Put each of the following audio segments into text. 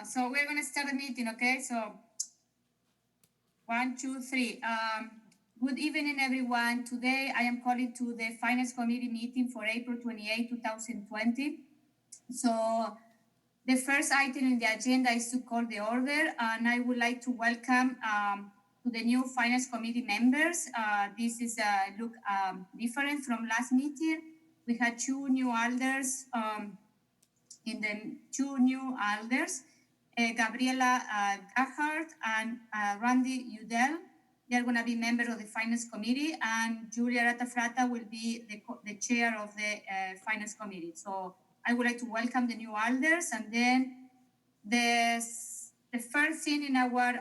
So we're going to start the meeting, okay? So 1, 2, 3. Good evening, everyone. Today I am calling to the Finance Committee meeting for April 28, 2020. So the first item in the agenda is to call the order, and I would like to welcome to the new Finance Committee members. This is look different from last meeting. We had two new alders. Gabriela Gahart and Randy Udell. They are going to be members of the Finance Committee, and Julia Ratafrata will be the chair of the Finance Committee. So I would like to welcome the new alders, and then the first thing in our,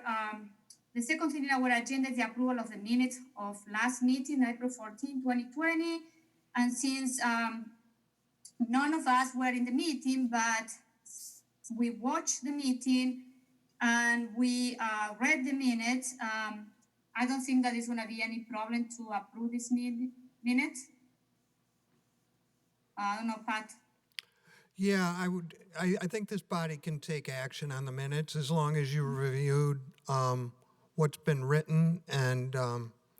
the second thing in our agenda is the approval of the minutes of last meeting, April 14, 2020. And since none of us were in the meeting, but we watched the meeting and we read the minutes, I don't think that there's going to be any problem to approve this minutes. I don't know, Pat. Yeah, I think this body can take action on the minutes as long as you reviewed what's been written, and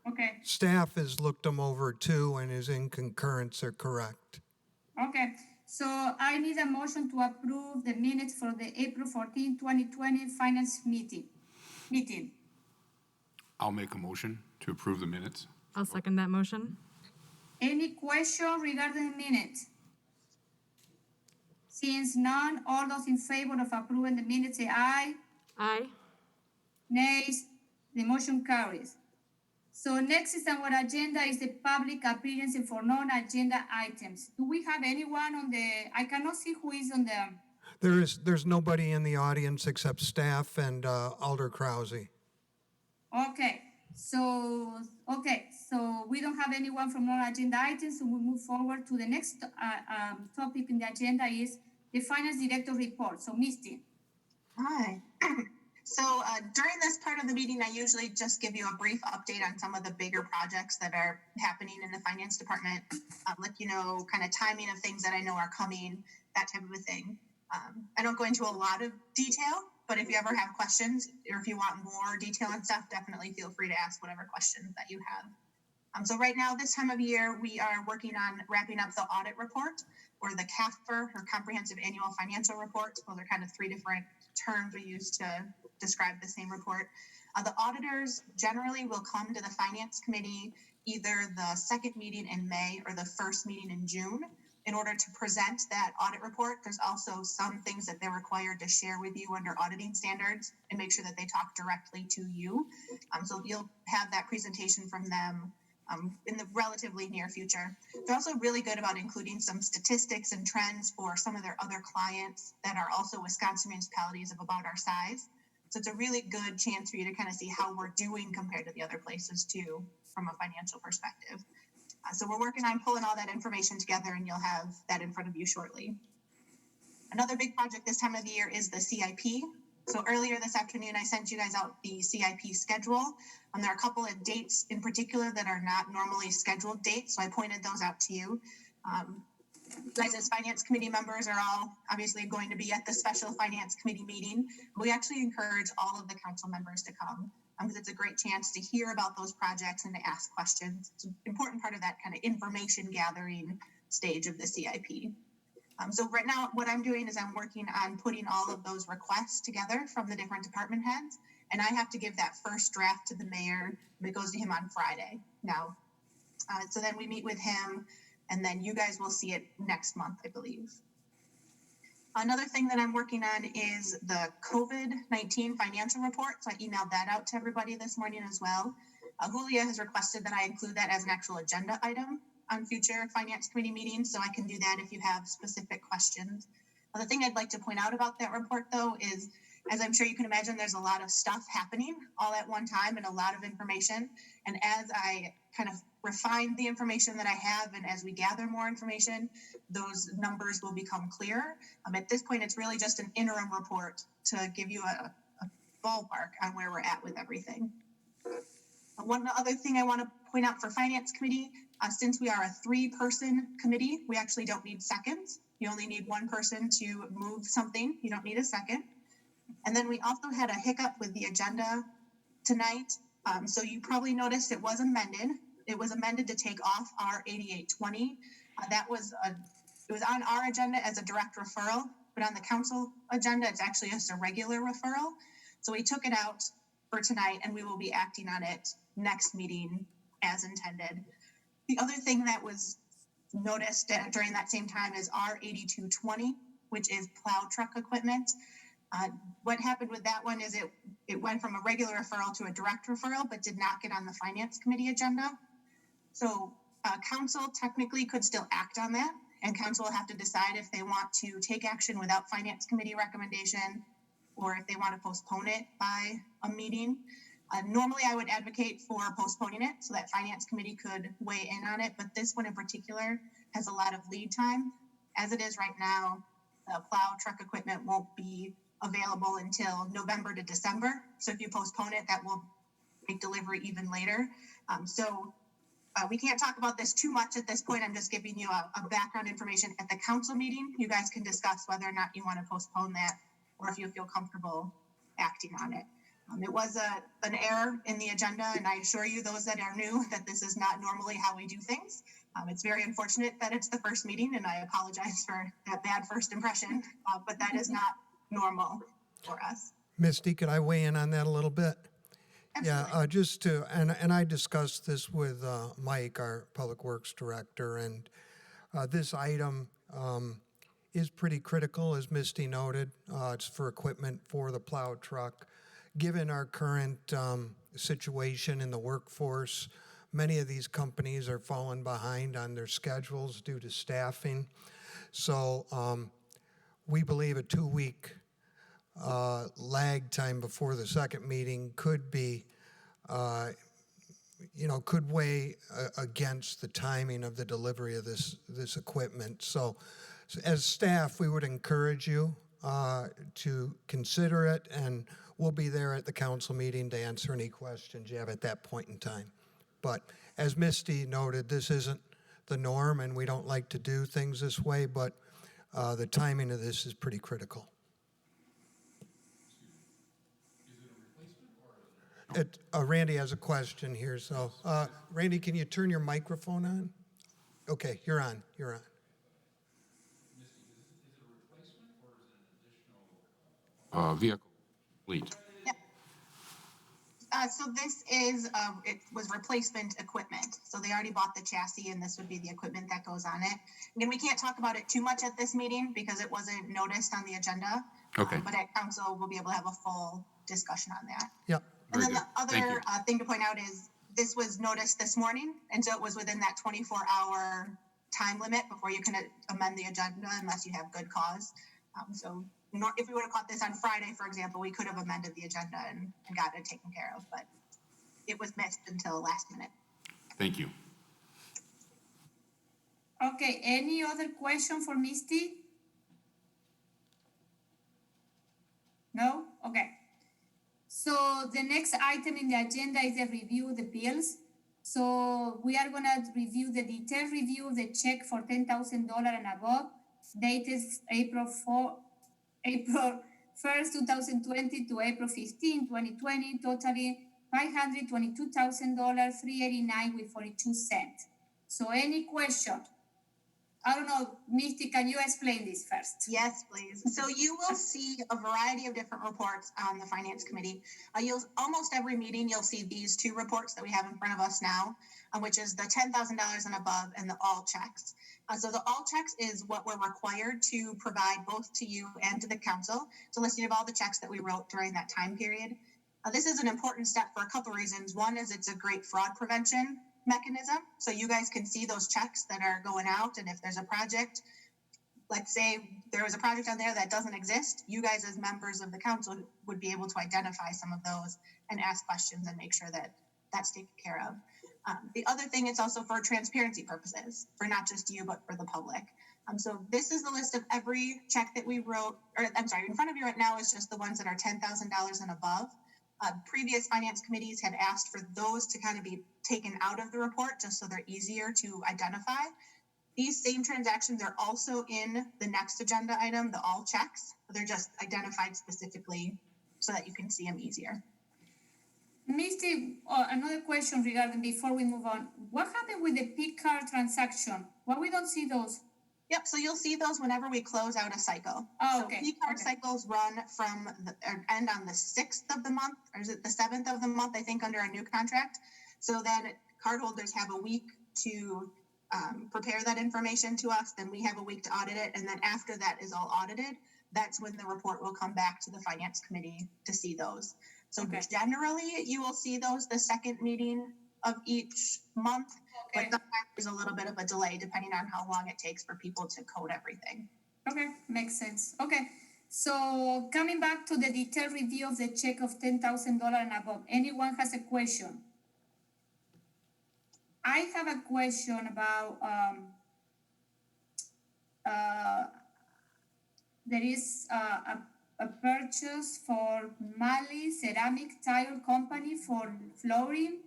Okay. Staff has looked them over too and is in concurrence are correct. Okay, so I need a motion to approve the minutes for the April 14, 2020 Finance meeting. I'll make a motion to approve the minutes. I'll second that motion. Any question regarding the minutes? Since none, all those in favor of approving the minutes say aye. Aye. Nays, the motion carries. So next is our agenda is the public appearance for non-agenda items. Do we have anyone on the, I cannot see who is on the. There's nobody in the audience except staff and Alder Krause. Okay, so we don't have anyone from non-agenda items, so we move forward to the next topic in the agenda is the Finance Director report. So Misty. Hi. So during this part of the meeting, I usually just give you a brief update on some of the bigger projects that are happening in the finance department, let you know kind of timing of things that I know are coming, that type of a thing. I don't go into a lot of detail, but if you ever have questions or if you want more detail and stuff, definitely feel free to ask whatever questions that you have. So right now, this time of year, we are working on wrapping up the audit report, or the CAFR, or Comprehensive Annual Financial Report. Those are kind of three different terms we use to describe the same report. The auditors generally will come to the Finance Committee either the second meeting in May or the first meeting in June in order to present that audit report. There's also some things that they're required to share with you under auditing standards and make sure that they talk directly to you. So you'll have that presentation from them in the relatively near future. They're also really good about including some statistics and trends for some of their other clients that are also Wisconsin municipalities of about our size. So it's a really good chance for you to kind of see how we're doing compared to the other places too, from a financial perspective. So we're working on pulling all that information together, and you'll have that in front of you shortly. Another big project this time of the year is the CIP. So earlier this afternoon, I sent you guys out the CIP schedule. There are a couple of dates in particular that are not normally scheduled dates, so I pointed those out to you. You guys as Finance Committee members are all obviously going to be at the special Finance Committee meeting. We actually encourage all of the council members to come because it's a great chance to hear about those projects and to ask questions. It's an important part of that kind of information gathering stage of the CIP. So right now, what I'm doing is I'm working on putting all of those requests together from the different department heads, and I have to give that first draft to the mayor, and it goes to him on Friday. Now, so then we meet with him, and then you guys will see it next month, I believe. Another thing that I'm working on is the COVID-19 financial report. So I emailed that out to everybody this morning as well. Julia has requested that I include that as an actual agenda item on future Finance Committee meetings, so I can do that if you have specific questions. The thing I'd like to point out about that report, though, is, as I'm sure you can imagine, there's a lot of stuff happening all at one time and a lot of information. And as I kind of refine the information that I have and as we gather more information, those numbers will become clearer. At this point, it's really just an interim report to give you a ballpark on where we're at with everything. One other thing I want to point out for Finance Committee, since we are a 3-person committee, we actually don't need seconds. You only need one person to move something. You don't need a second. And then we also had a hiccup with the agenda tonight. So you probably noticed it was amended. It was amended to take off our 8820. It was on our agenda as a direct referral, but on the council agenda, it's actually just a regular referral. So we took it out for tonight, and we will be acting on it next meeting as intended. The other thing that was noticed during that same time is R 8220, which is plow truck equipment. What happened with that one is it went from a regular referral to a direct referral, but did not get on the finance committee agenda. So council technically could still act on that, and council will have to decide if they want to take action without finance committee recommendation, or if they want to postpone it by a meeting. Normally, I would advocate for postponing it so that finance committee could weigh in on it, but this one in particular has a lot of lead time. As it is right now, the plow truck equipment won't be available until November to December. So if you postpone it, that will make delivery even later. We can't talk about this too much at this point. I'm just giving you a background information. At the council meeting, you guys can discuss whether or not you want to postpone that, or if you feel comfortable acting on it. It was an error in the agenda, and I assure you, those that are new, that this is not normally how we do things. It's very unfortunate that it's the first meeting, and I apologize for that bad first impression, but that is not normal for us. Misty, could I weigh in on that a little bit? Absolutely. Yeah, just to, and I discussed this with Mike, our Public Works Director, and this item is pretty critical, as Misty noted. It's for equipment for the plow truck. Given our current situation in the workforce, many of these companies are falling behind on their schedules due to staffing. So we believe a 2-week lag time before the second meeting could be, could weigh against the timing of the delivery of this equipment. So as staff, we would encourage you to consider it, and we'll be there at the council meeting to answer any questions you have at that point in time. But as Misty noted, this isn't the norm, and we don't like to do things this way, but the timing of this is pretty critical. Randy has a question here, so Randy, can you turn your microphone on? Okay, you're on. Vehicle fleet. So this is, it was replacement equipment. So they already bought the chassis, and this would be the equipment that goes on it. Again, we can't talk about it too much at this meeting because it wasn't noticed on the agenda. Okay. But at council, we'll be able to have a full discussion on that. Yep. And Very then good. the Thank other you. thing to point out is this was noticed this morning, and so it was within that 24-hour time limit before you can amend the agenda unless you have good cause. If we would have caught this on Friday, for example, we could have amended the agenda and got it taken care of, but it was missed until last minute. Thank you. Okay, any other question for Misty? No? Okay. So the next item in the agenda is the review of the bills. So we are gonna review the detailed review of the check for $10,000 and above, dated April 1st, 2020 to April 15, 2020, totaling $522,000, $389.42. So any question? I don't know, Misty, can you explain this first? Yes, please. So you will see a variety of different reports on the Finance Committee. Almost every meeting, you'll see these two reports that we have in front of us now, which is the $10,000 and above and the all checks. So the all checks is what we're required to provide both to you and to the council. It's a listing of all the checks that we wrote during that time period. This is an important step for a couple reasons. One is it's a great fraud prevention mechanism. So you guys can see those checks that are going out. And if there's a project, let's say there was a project on there that doesn't exist, you guys as members of the council would be able to identify some of those and ask questions and make sure that that's taken care of. The other thing, it's also for transparency purposes, for not just you, but for the public. So this is the list of every check that we wrote, in front of you right now is just the ones that are $10,000 and above. Previous finance committees had asked for those to kind of be taken out of the report just so they're easier to identify. These same transactions are also in the next agenda item, the all checks. They're just identified specifically so that you can see them easier. Misty, another question regarding before we move on. What happened with the P card transaction? Why we don't see those? Yep, so you'll see those whenever we close out a cycle. Oh, So okay. P-card cycles run from or end on the 6th of the month, or is it the 7th of the month, I think, under a new contract. So then cardholders have a week to prepare that information to us, then we have a week to audit it, and then after that is all audited, that's when the report will come back to the finance committee to see those. So Okay. generally, you will see those the second meeting of each month, Okay. but sometimes there's a little bit of a delay depending on how long it takes for people to code everything. Okay, makes sense. Okay, so coming back to the detailed review of the check of $10,000 and above, anyone has a question? I have a question about, there is a purchase for Mali Ceramic Tile Company for flooring.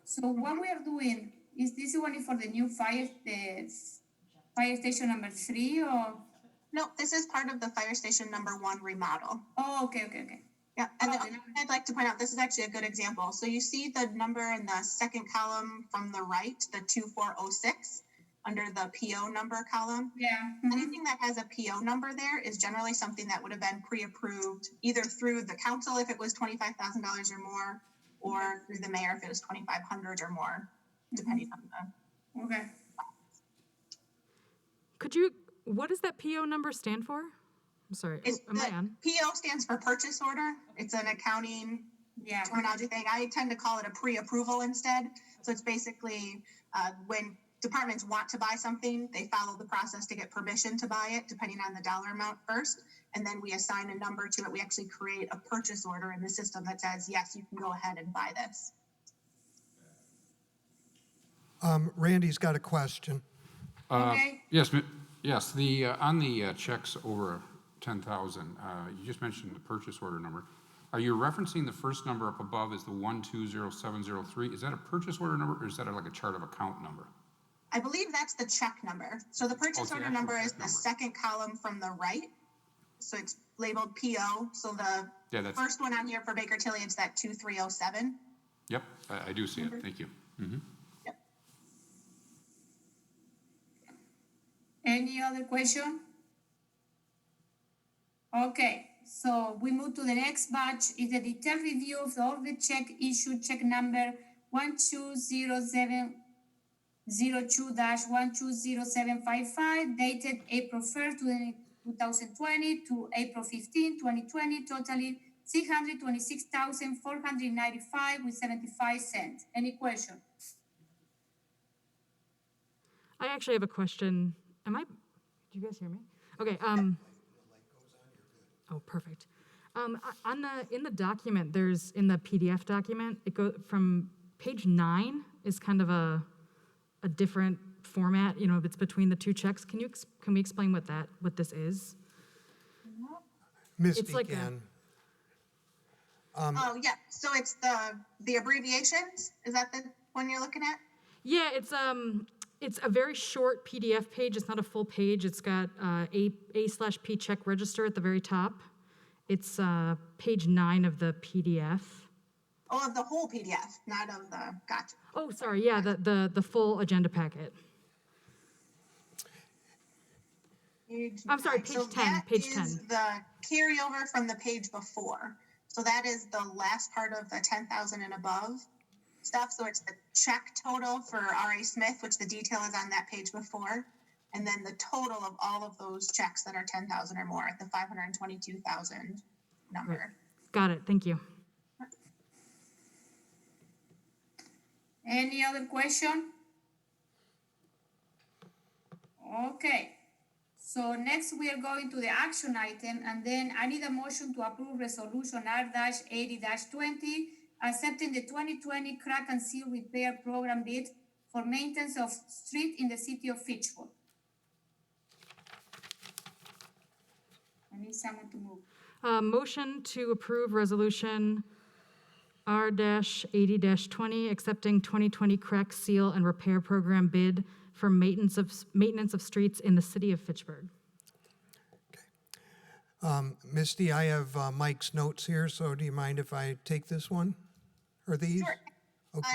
So what we are doing, is this one for the new fire station number 3 or? No, this is part of the fire station number 1 remodel. Oh, okay. Yeah, and Oh, then I'd like to point out, this is actually a good example. So you see the number in the second column from the right, the 2406, under the PO number column. Yeah. Mhm. Anything that has a PO number there is generally something that would have been pre-approved either through the council if it was $25,000 or more, or through the mayor if it was $2,500 or more, depending on the. Okay. What does that PO number stand for? I'm sorry. It's Am I the on? PO stands for purchase order. It's an accounting Yeah. terminology thing. I tend to call it a pre-approval instead. So it's basically when departments want to buy something, they follow the process to get permission to buy it, depending on the dollar amount first. And then we assign a number to it. We actually create a purchase order in the system that says, yes, you can go ahead and buy this. Randy's got a question. Okay. Yes, on the checks over 10,000, you just mentioned the purchase order number. Are you referencing the first number up above as the 120703? Is that a purchase order number, or is that like a chart of account number? I believe that's the check number. So the purchase it's the order actual number is check the number. second column from the right. So it's labeled PO. So the Yeah, that's, first one on here for Baker Tilly, it's that 2307. yep, I do see it. Thank you. Mhm. Yep. Any other question? Okay, so we move to the next batch. Is a detailed review of all the check issued, check number 120702-120755, dated April 1st, 2020 to April 15, 2020, totaling $626,495.75. Any question? I actually have a question. Do you guys hear me? Okay. Oh, perfect. In the document, in the PDF document, it goes from page 9 is kind of a different format. It's between the two checks. Can we explain what this is? Misty like a- can. Oh, yeah. So it's the abbreviations. Is that the one you're looking at? Yeah, it's a very short PDF page. It's not a full page. It's got A/P check register at the very top. It's page 9 of the PDF. Oh, of the whole PDF, not of the, gotcha. Oh, sorry. Yeah, the full agenda packet. I'm sorry, page 10, page 10. That is the carryover from the page before. So that is the last part of the 10,000 and above stuff. So it's the check total for R.A. Smith, which the detail is on that page before. And then the total of all of those checks that are 10,000 or more at the 522,000 number. Right. Got it. Thank you. Any other question? Okay. So next we are going to the action item, and then I need a motion to approve resolution R-80-20, accepting the 2020 crack and seal repair program bid for maintenance of street in the city of Fitchburg. I need someone to move. Motion to approve resolution R-80-20, accepting 2020 crack seal and repair program bid for maintenance of streets in the city of Fitchburg. Misty, I have Mike's notes here, so do you mind if I take this one? Or these? Sure. Okay.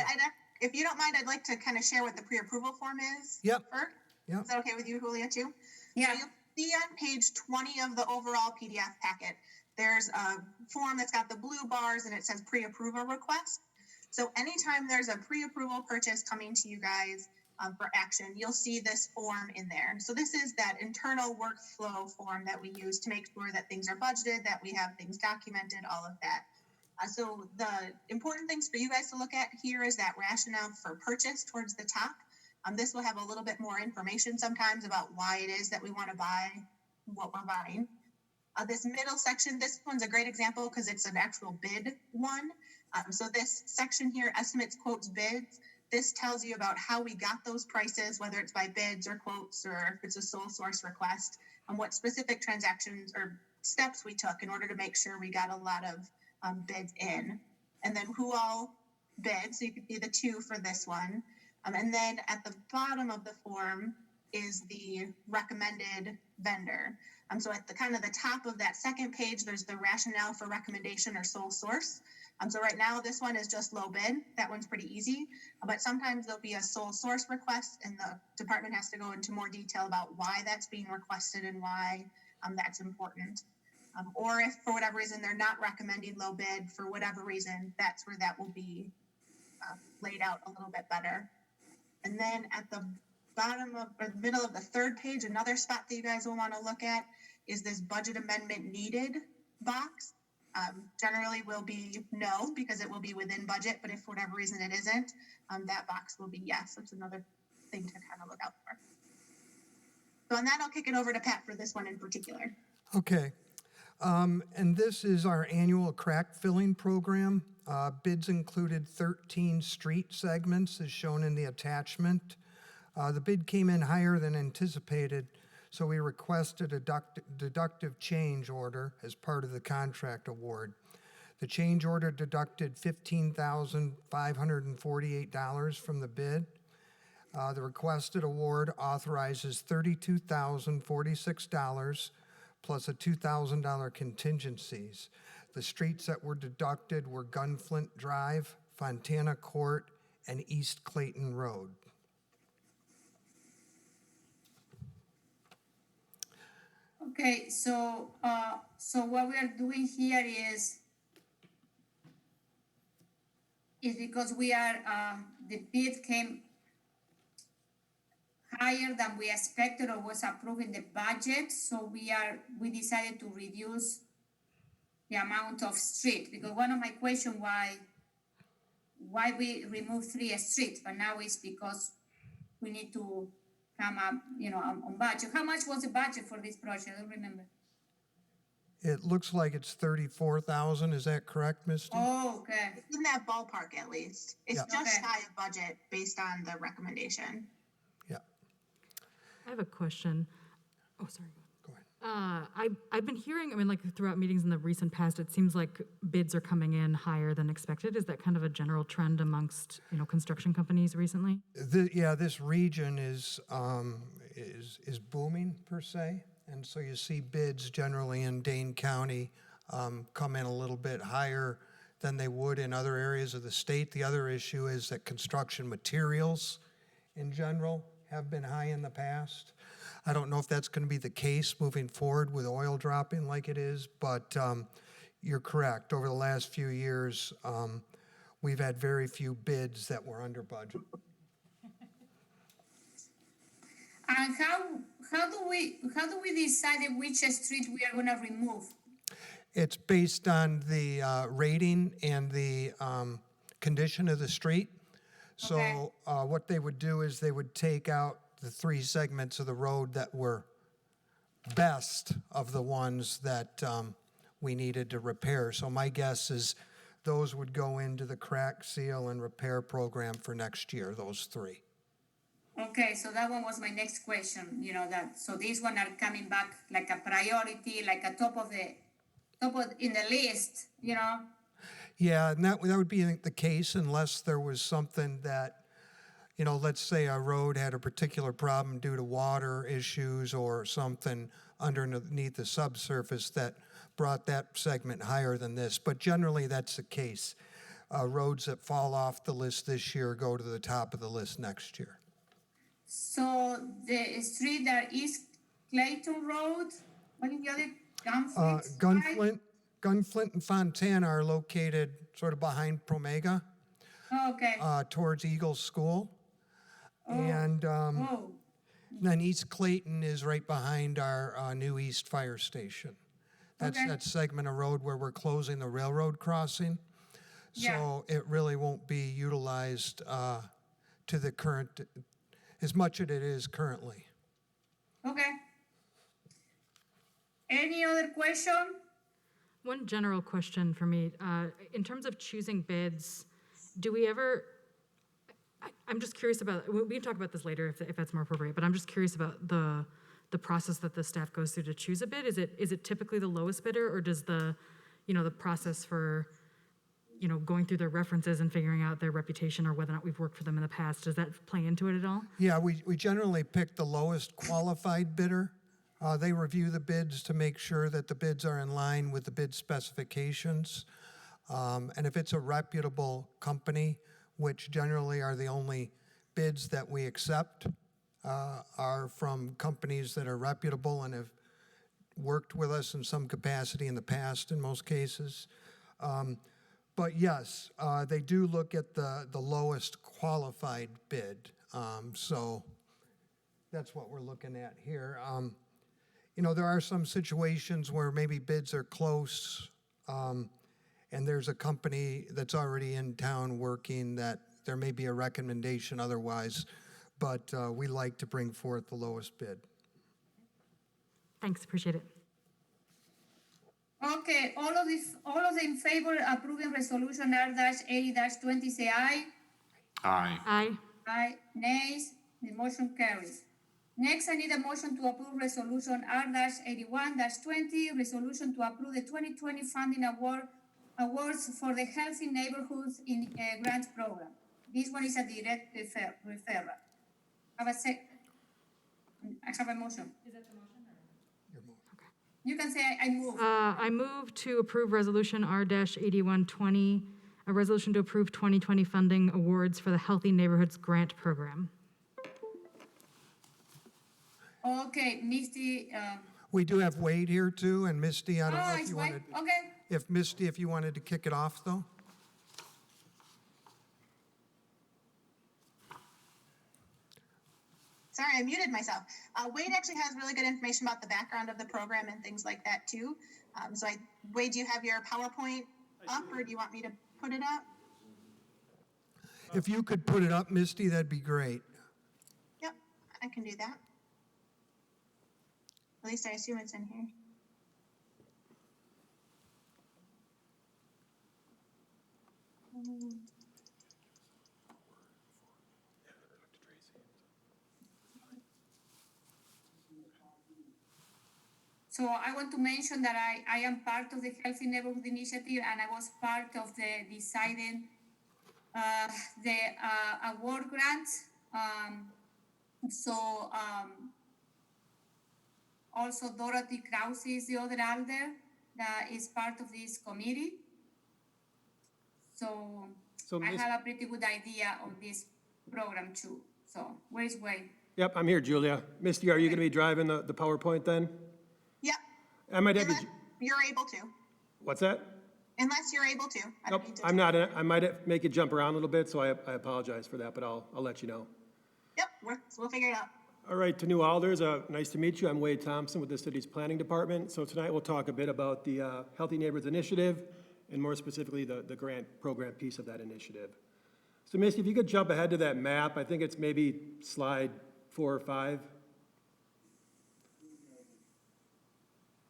If you don't mind, I'd like to kind of share what the pre-approval form is. Yep. First. Yep. Is that okay with you, Julia, too? Yeah. So you'll see on page 20 of the overall PDF packet, there's a form that's got the blue bars and it says pre-approval request. So anytime there's a pre-approval purchase coming to you guys for action, you'll see this form in there. So this is that internal workflow form that we use to make sure that things are budgeted, that we have things documented, all of that. So the important things for you guys to look at here is that rationale for purchase towards the top. This will have a little bit more information sometimes about why it is that we want to buy what we're buying. This middle section, this one's a great example because it's an actual bid one. So this section here, estimates, quotes, bids, this tells you about how we got those prices, whether it's by bids or quotes or if it's a sole source request, and what specific transactions or steps we took in order to make sure we got a lot of bids in. And then who all bid, so you can see the two for this one. And then at the bottom of the form is the recommended vendor. So at the kind of the top of that second page, there's the rationale for recommendation or sole source. So right now, this one is just low bid. That one's pretty easy. But sometimes there'll be a sole source request, and the department has to go into more detail about why that's being requested and why that's important. Or if for whatever reason they're not recommending low bid for whatever reason, that's where that will be laid out a little bit better. And then at the bottom of or the middle of the third page, another spot that you guys will want to look at is this budget amendment needed box. Generally will be no, because it will be within budget, but if for whatever reason it isn't, that box will be yes. That's another thing to kind of look out for. So on that, I'll kick it over to Pat for this one in particular. Okay. And this is our annual crack filling program. Bids included 13 street segments as shown in the attachment. The bid came in higher than anticipated, so we requested a deductive change order as part of the contract award. The change order deducted $15,548 from the bid. The requested award authorizes $32,046 plus a $2,000 contingencies. The streets that were deducted were Gunflint Drive, Fontana Court, and East Clayton Road. Okay, so what we are doing here is because we are the bid came higher than we expected or was approved in the budget, so we decided to reduce the amount of street, because one of my questions why we removed 3 streets, but now it's because we need to come up, on budget. How much was the budget for this project? I don't remember. It looks like it's 34,000. Is that correct, Misty? Oh, okay. It's in that ballpark at least. It's Yeah. just Okay. shy of budget based on the recommendation. Yeah. I have a question. Oh, sorry. Go ahead. I've been hearing, throughout meetings in the recent past, it seems like bids are coming in higher than expected. Is that kind of a general trend amongst, construction companies recently? This region is booming per se, and so you see bids generally in Dane County come in a little bit higher than they would in other areas of the state. The other issue is that construction materials in general have been high in the past. I don't know if that's going to be the case moving forward with oil dropping like it is, but you're correct. Over the last few years, we've had very few bids that were under budget. And how do we decide which street we are going to remove? It's based on the rating and the condition of the street. So Okay. what they would do is they would take out the 3 segments of the road that were best of the ones that we needed to repair. So my guess is those would go into the crack seal and repair program for next year, those 3. Okay, so that one was my next question, so these one are coming back like a priority, like a top of in the list, Yeah, and that would be the case unless there was something that, you know, let's say a road had a particular problem due to water issues or something underneath the subsurface that brought that segment higher than this. But generally, that's the case. Roads that fall off the list this year go to the top of the list next year. So the street that is Clayton Road, what is the other? Gunflint? Gunflint and Fontana are located sort of behind Promega, Oh, okay. towards Eagle School. And Oh, then East Clayton is right behind our new East Fire Station. That's Okay. that segment of road where we're closing the railroad crossing. So it really won't be utilized to the current, as much as it is currently. okay. Any other question? One general question for me, in terms of choosing bids, do we ever, I'm just curious about, we can talk about this later if that's more appropriate, but I'm just curious about the process that the staff goes through to choose a bid. Is it typically the lowest bidder, or does the process for, going through their references and figuring out their reputation or whether or not we've worked for them in the past, does that play into it at all? Yeah, we generally pick the lowest qualified bidder. They review the bids to make sure that the bids are in line with the bid specifications. And if it's a reputable company, which generally are the only bids that we accept, are from companies that are reputable and have worked with us in some capacity in the past in most cases. But yes, they do look at the lowest qualified bid. So that's what we're looking at here. There are some situations where maybe bids are close, and there's a company that's already in town working that there may be a recommendation otherwise, but we like to bring forth the lowest bid. Thanks, appreciate it. Okay, all of the in favor approving resolution R-80-20 say aye. Aye. Aye. Aye. Nays. The motion carries. Next, I need a motion to approve resolution R-81-20, resolution to approve the 2020 funding awards for the Healthy Neighborhoods in Grant Program. This one is a direct referral. I have a motion. Is that the motion? Your motion. You can say I move. I move to approve resolution R-8120, a resolution to approve 2020 funding awards for the Healthy Neighborhoods Grant Program. Okay, Misty. We do have Wade here too, and Misty, I don't know if It's you Wade. wanted, Okay. if you wanted to kick it off though? Sorry, I muted myself. Wade actually has really good information about the background of the program and things like that too. Wade, do you have your PowerPoint up, or do you want me to put it up? If you could put it up, Misty, that'd be great. Yep, I can do that. At least I assume it's in here. So I want to mention that I am part of the Healthy Neighborhood Initiative, and I was part of the deciding the award grant. Also Dorothy Krause is the other alder that is part of this committee. So I have a pretty good idea of this program too. So where is Wade? Yep, I'm here, Julia. Misty, are you going to be driving the PowerPoint then? Yep, I might have unless you, you're able to. what's that? Unless you're able to. I don't Nope, need to. I'm not. I might make it jump around a little bit, so I apologize for that, but I'll let you know. Yep, we'll figure it out. All right, to new alders, nice to meet you. I'm Wade Thompson with the city's planning department. So tonight we'll talk a bit about the Healthy Neighborhoods Initiative, and more specifically the grant program piece of that initiative. So Misty, if you could jump ahead to that map, I think it's maybe slide 4 or 5.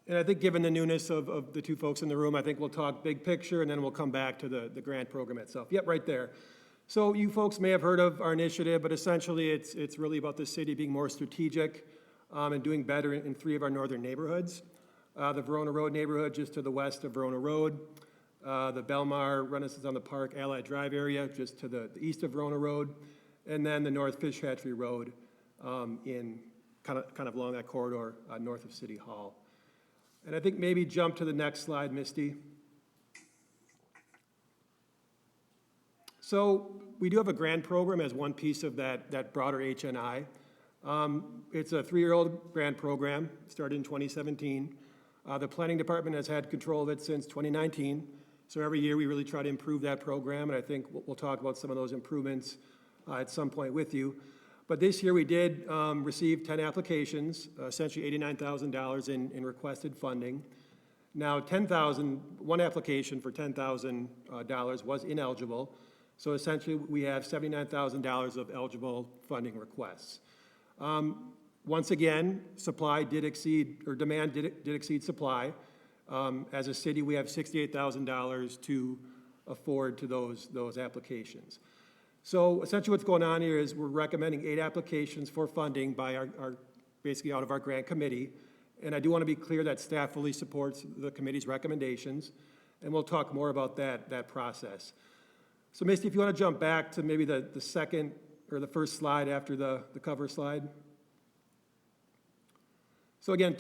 And I think given the newness of the two folks in the room, I think we'll talk big picture and then we'll come back to the grant program itself. Yep, right there. So you folks may have heard of our initiative, but essentially it's really about the city being more strategic and doing better in 3 of our northern neighborhoods. The Verona Road neighborhood just to the west of Verona Road, the Belmar Renaissance on the Park Allied Drive area just to the east of Verona Road, and then the North Fish Hatchery Road in kind of along that corridor north of City Hall. And I think maybe jump to the next slide, Misty. So we do have a grant program as one piece of that broader HNI. It's a 3-year-old grant program, started in 2017. The planning department has had control of it since 2019. So every year we really try to improve that program, and I think we'll talk about some of those improvements at some point with you. But this year we did receive 10 applications, essentially $89,000 in requested funding. Now, one application for $10,000 was ineligible. So essentially we have $79,000 of eligible funding requests. Once again, supply did exceed, or demand did exceed supply. As a city, we have $68,000 to afford to those applications. So essentially what's going on here is we're recommending 8 applications for funding by our basically out of our grant committee. And I do want to be clear that staff fully supports the committee's recommendations, and we'll talk more about that process. So Misty, if you want to jump back to maybe the second or the first slide after the cover slide. So again,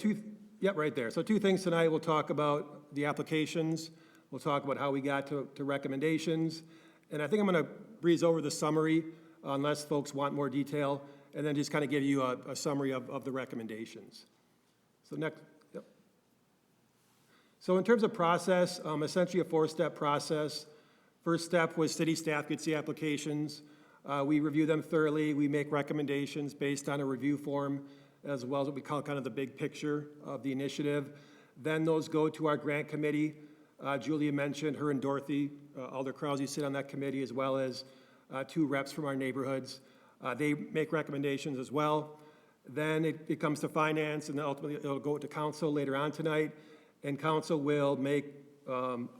right there. So 2 things tonight. We'll talk about the applications. We'll talk about how we got to recommendations. And I think I'm going to breeze over the summary unless folks want more detail, and then just kind of give you a summary of the recommendations. So next, yep. So in terms of process, essentially a 4-step process. First step was city staff gets the applications. We review them thoroughly. We make recommendations based on a review form, as well as what we call kind of the big picture of the initiative. Then those go to our grant committee. Julia mentioned her and Dorothy, Alder Krause sit on that committee, as well as 2 reps from our neighborhoods. They make recommendations as well. Then it comes to finance, and then ultimately it'll go to council later on tonight, and council will make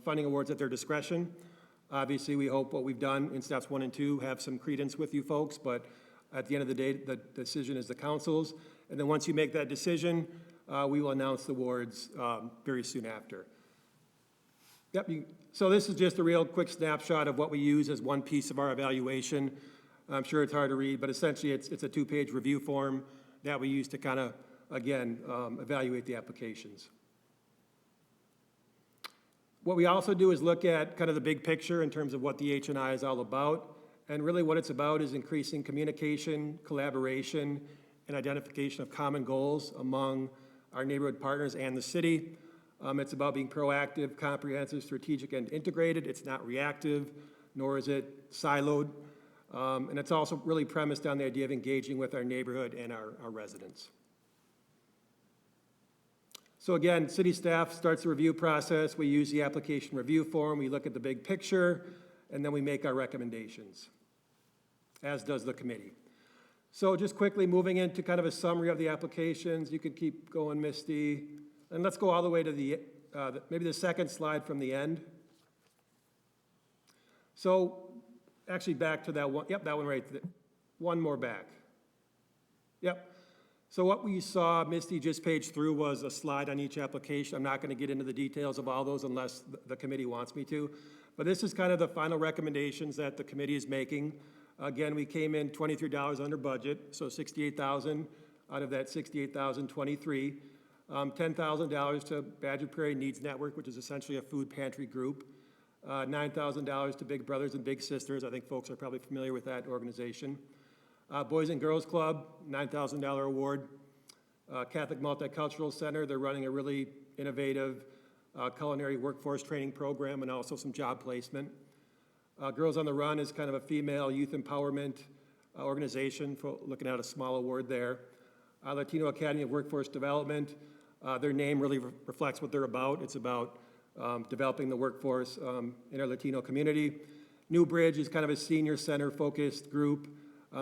funding awards at their discretion. Obviously, we hope what we've done in steps 1 and 2 have some credence with you folks, but at the end of the day, the decision is the council's. And then once you make that decision, we will announce the awards very soon after. Yep, so this is just a real quick snapshot of what we use as one piece of our evaluation. I'm sure it's hard to read, but essentially it's a 2-page review form that we use to kind of, again, evaluate the applications. What we also do is look at kind of the big picture in terms of what the HNI is all about. And really what it's about is increasing communication, collaboration, and identification of common goals among our neighborhood partners and the city. It's about being proactive, comprehensive, strategic, and integrated. It's not reactive, nor is it siloed. And it's also really premised on the idea of engaging with our neighborhood and our residents. So again, city staff starts the review process. We use the application review form. We look at the big picture, and then we make our recommendations, as does the committee. So just quickly moving into kind of a summary of the applications. You can keep going, Misty. And let's go all the way to maybe the second slide from the end. So actually back to that one. Yep, that one right there. One more back. Yep. So what we saw, Misty just paged through, was a slide on each application. I'm not going to get into the details of all those unless the committee wants me to. But this is kind of the final recommendations that the committee is making. Again, we came in $23 under budget, so $68,000 out of that $68,023. $10,000 to Badger Prairie Needs Network, which is essentially a food pantry group. $9,000 to Big Brothers and Big Sisters. I think folks are probably familiar with that organization. Boys and Girls Club, $9,000 award. Catholic Multicultural Center, they're running a really innovative culinary workforce training program and also some job placement. Girls on the Run is kind of a female youth empowerment organization, for looking at a small award there. Latino Academy of Workforce Development, their name really reflects what they're about. It's about developing the workforce in our Latino community. New Bridge is kind of a senior center focused group.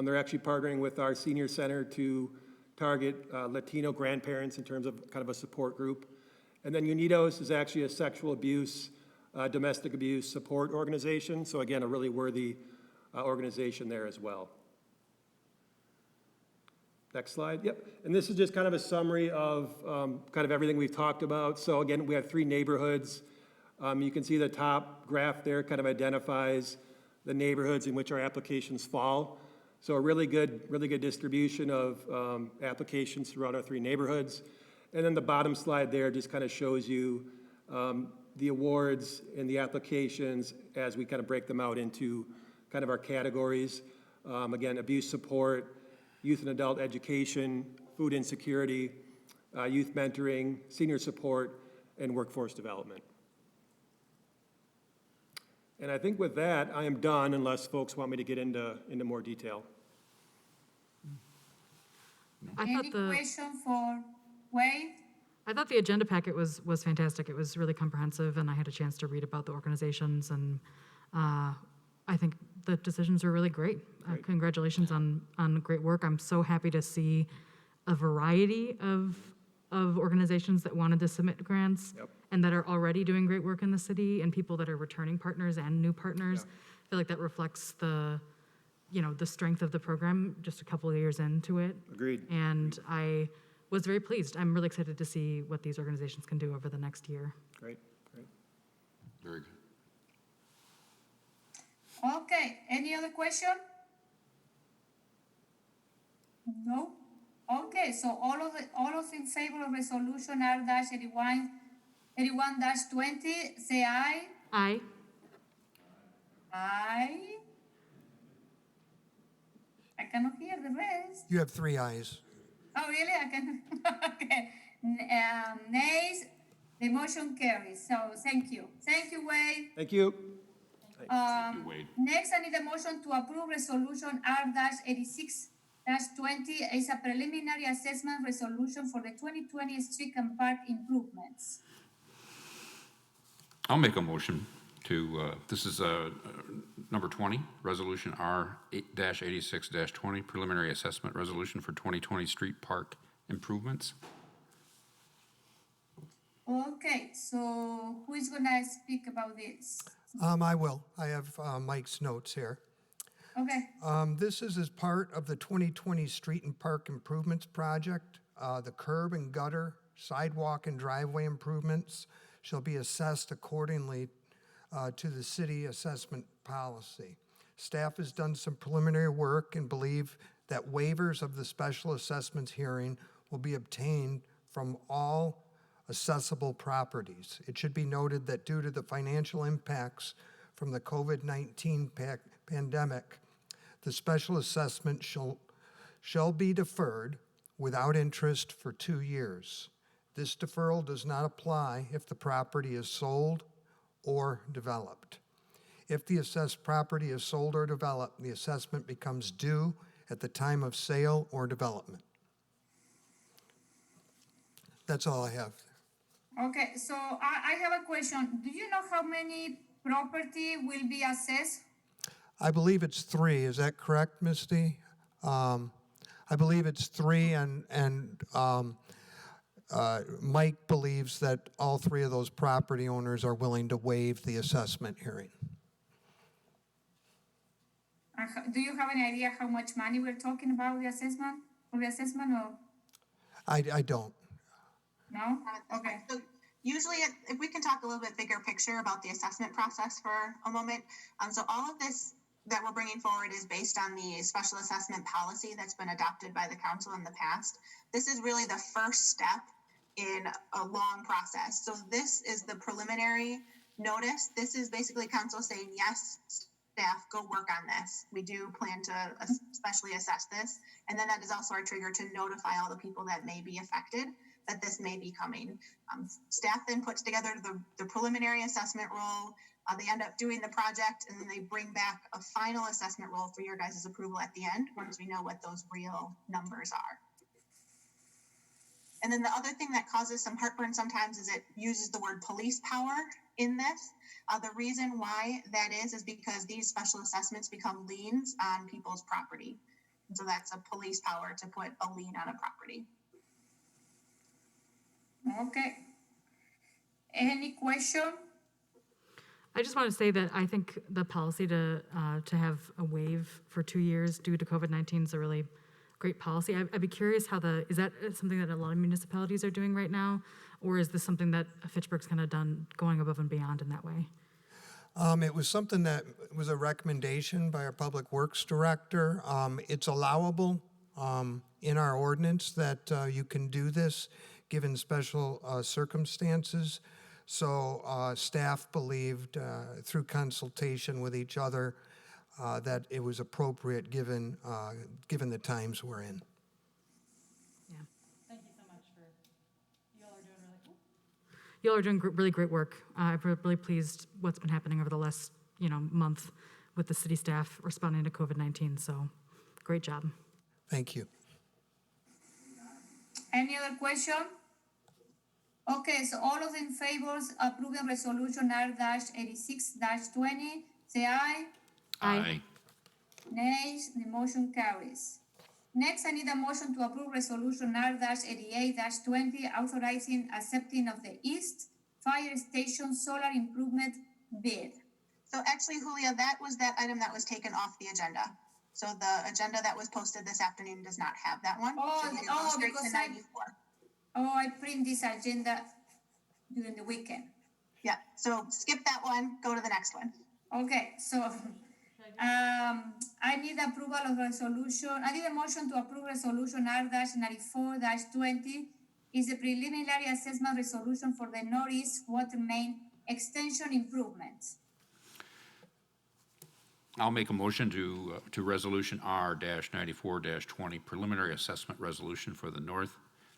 They're actually partnering with our senior center to target Latino grandparents in terms of kind of a support group. And then Unidos is actually a sexual abuse, domestic abuse support organization. So again, a really worthy organization there as well. Next slide. Yep. And this is just kind of a summary of kind of everything we've talked about. So again, we have 3 neighborhoods. You can see the top graph there kind of identifies the neighborhoods in which our applications fall. So a really good distribution of applications throughout our 3 neighborhoods. And then the bottom slide there just kind of shows you the awards and the applications as we kind of break them out into kind of our categories. Again, abuse support, youth and adult education, food insecurity, youth mentoring, senior support, and workforce development. And I think with that, I am done unless folks want me to get into more detail. Any question for Wade? I thought the agenda packet was fantastic. It was really comprehensive, and I had a chance to read about the organizations, and I think the decisions are really great. Congratulations on great work. I'm so happy to see a variety of organizations that wanted to submit grants and that are already doing great work in the city, and people that are returning partners and new partners. I feel like that reflects the strength of the program just a couple of years into it. Agreed. And I was very pleased. I'm really excited to see what these organizations can do over the next year. Great. Very good. Okay, any other question? No? Okay, so all of in favor of resolution R-81-20, say aye. Aye. Aye. I cannot hear the rest. You have 3 ayes. Oh, really? I can, okay. Nays, the motion carries, so thank you. Thank you, Wade. Thank you. Thank you, Wade. Next, I need a motion to approve resolution R-86-20 is a preliminary assessment resolution for the 2020 street and park improvements. I'll make a motion to, this is number 20, resolution R-86-20, preliminary assessment resolution for 2020 street park improvements. Okay, so who is gonna speak about this? I will. I have Mike's notes here. Okay, This is as part of the 2020 Street and Park Improvements Project. The curb and gutter, sidewalk and driveway improvements shall be assessed accordingly to the city assessment policy. Staff has done some preliminary work and believe that waivers of the special assessments hearing will be obtained from all assessable properties. It should be noted that due to the financial impacts from the COVID-19 pandemic, the special assessment shall be deferred without interest for 2 years. This deferral does not apply if the property is sold or developed. If the assessed property is sold or developed, the assessment becomes due at the time of sale or development. That's all I have. okay, so I have a question. Do you know how many property will be assessed? I believe it's 3. Is that correct, Misty? I believe it's 3, and Mike believes that all 3 of those property owners are willing to waive the assessment hearing. Do you have any idea how much money we're talking about the assessment, or? I don't. No? Okay. So usually, if we can talk a little bit bigger picture about the assessment process for a moment. So all of this that we're bringing forward is based on the special assessment policy that's been adopted by the council in the past. This is really the first step in a long process. So this is the preliminary notice. This is basically council saying, yes, staff, go work on this. We do plan to especially assess this. And then that is also our trigger to notify all the people that may be affected that this may be coming. Staff then puts together the preliminary assessment roll. They end up doing the project, and then they bring back a final assessment roll for your guys' approval at the end once we know what those real numbers are. And then the other thing that causes some heartburn sometimes is it uses the word police power in this. The reason why that is because these special assessments become liens on people's property. And so that's a police power to put a lien on a property. Okay. Any question? I just want to say that I think the policy to have a waive for 2 years due to COVID-19 is a really great policy. I'd be curious is that something that a lot of municipalities are doing right now? Or is this something that Fitchburg's kind of done going above and beyond in that way? It was something that was a recommendation by our Public Works Director. It's allowable in our ordinance that you can do this given special circumstances. So staff believed through consultation with each other that it was appropriate given the times we're in. Yeah. Thank you so much y'all are doing really great work. I'm really pleased what's been happening over the last, month with the city staff responding to COVID-19. So great job. Thank you. Any other question? Okay, so all of in favor approving resolution R-86-20, say aye. Aye. Nays, the motion carries. Next, I need a motion to approve resolution R-88-20, authorizing accepting of the East Fire Station solar improvement bid. So actually, Julia, that was that item that was taken off the agenda. So the agenda that was posted this afternoon does not have that one. Oh, So you can go straight to because 94. I print this agenda during the weekend. Yeah, so skip that one, go to the next one. Okay, so I need approval of resolution. I need a motion to approve resolution R-94-20 is a preliminary assessment resolution for the Northeast Water Main extension improvements. I'll make a motion to resolution R-94-20, preliminary assessment resolution for the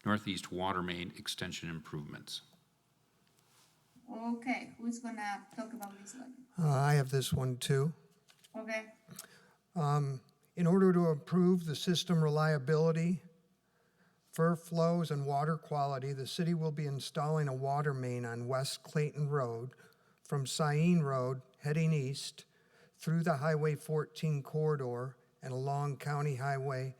Northeast Water Main extension improvements. Okay, who's gonna talk about this one? I have this one too. Okay, In order to improve the system reliability, fur flows, and water quality, the city will be installing a water main on West Clayton Road from Cyene Road heading east through the Highway 14 corridor and along County Highway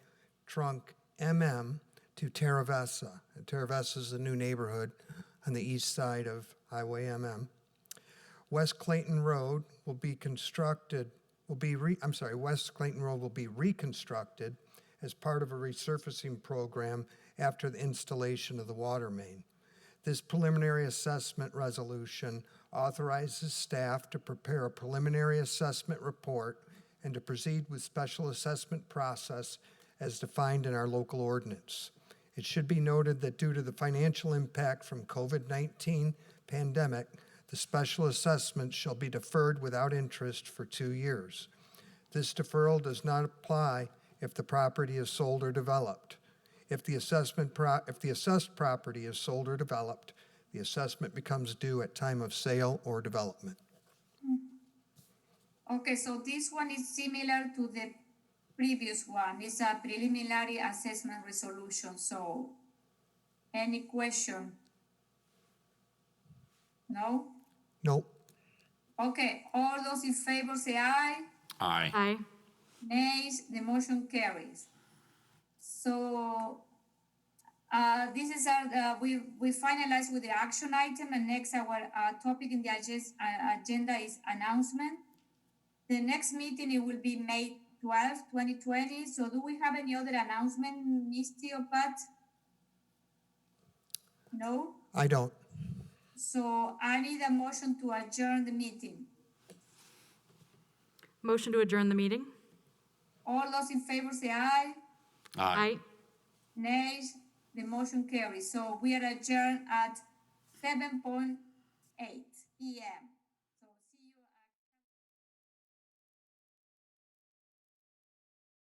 Trunk MM to Terravessa. And Terravessa is the new neighborhood on the east side of Highway MM. West Clayton Road will be West Clayton Road will be reconstructed as part of a resurfacing program after the installation of the water main. This preliminary assessment resolution authorizes staff to prepare a preliminary assessment report and to proceed with special assessment process as defined in our local ordinance. It should be noted that due to the financial impact from COVID-19 pandemic, the special assessment shall be deferred without interest for 2 years. This deferral does not apply if the property is sold or developed. If the assessed property is sold or developed, the assessment becomes due at time of sale or development. okay, so this one is similar to the previous one. It's a preliminary assessment resolution, so any question? No? Nope. Okay, all those in favor say aye. Aye. Aye. Nays, the motion carries. So, this is our, we finalized with the action item, and next our topic in the agenda is announcement. The next meeting, it will be May 12th, 2020. So do we have any other announcement, Misty or Pat? No? I don't. So I need a motion to adjourn the meeting. Motion to adjourn the meeting? All those in favor say aye. Aye. Nays, the motion carries. So we are adjourned at 7:08 p.m.